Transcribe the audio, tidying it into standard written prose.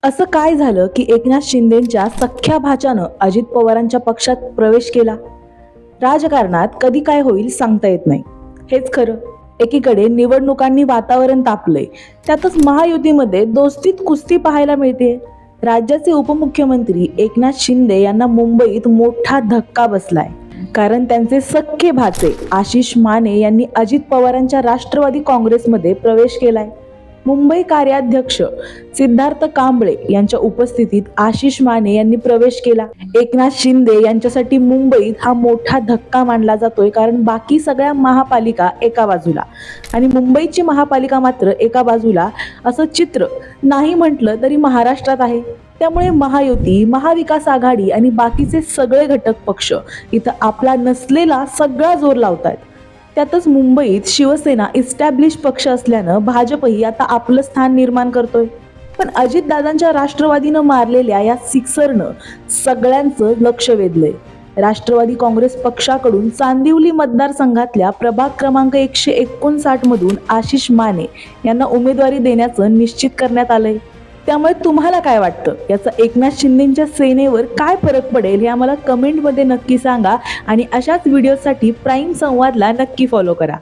असं काय झालं की एकनाथ शिंदेंच्या सख्ख्या भाच्यानं अजित पवारांच्या पक्षात प्रवेश केला? राजकारणात कधी काय होईल सांगता येत नाही. हेच खरं. एकीकडे निवडणुकांनी वातावरण तापलंय, त्यातच महायुतीमध्ये दोस्तीत कुस्ती पाहायला मिळते. राज्याचे उपमुख्यमंत्री एकनाथ शिंदे यांना मुंबईत मोठा धक्का बसलाय. कारण त्यांचे सख्खे भाचे आशिष माने यांनी अजित पवारांच्या राष्ट्रवादी काँग्रेसमध्ये प्रवेश केलाय. मुंबई कार्याध्यक्ष सिद्धार्थ कांबळे यांच्या उपस्थितीत आशिष माने यांनी प्रवेश केला. एकनाथ शिंदे यांच्यासाठी मुंबईत हा मोठा धक्का मानला जातोय, कारण बाकी सगळ्या महापालिका एका बाजूला आणि मुंबईची महापालिका मात्र एका बाजूला, असं चित्र नाही म्हटलं तरी महाराष्ट्रात आहे. त्यामुळे महायुती, महाविकास आघाडी आणि बाकीचे सगळे घटक पक्ष इथं आपला नसलेला सगळा जोर लावतात. त्यातच मुंबईत शिवसेना इस्टॅब्लिश पक्ष असल्यानं भाजपही आता आपलं स्थान निर्माण करतोय. पण अजितदादांच्या राष्ट्रवादीनं मारलेल्या या सिक्सरनं सगळ्यांचं लक्ष वेधलंय. राष्ट्रवादी काँग्रेस पक्षाकडून चांदिवली मतदारसंघातल्या प्रभाग क्रमांक 159 मधून आशिष माने यांना उमेदवारी देण्याचं निश्चित करण्यात आलंय. त्यामुळे तुम्हाला काय वाटतं, याचा एकनाथ शिंदेंच्या सेनेवर काय फरक पडेल हे आम्हाला कमेंटमध्ये नक्की सांगा आणि अशाच व्हिडिओसाठी प्राईम संवादला नक्की फॉलो करा.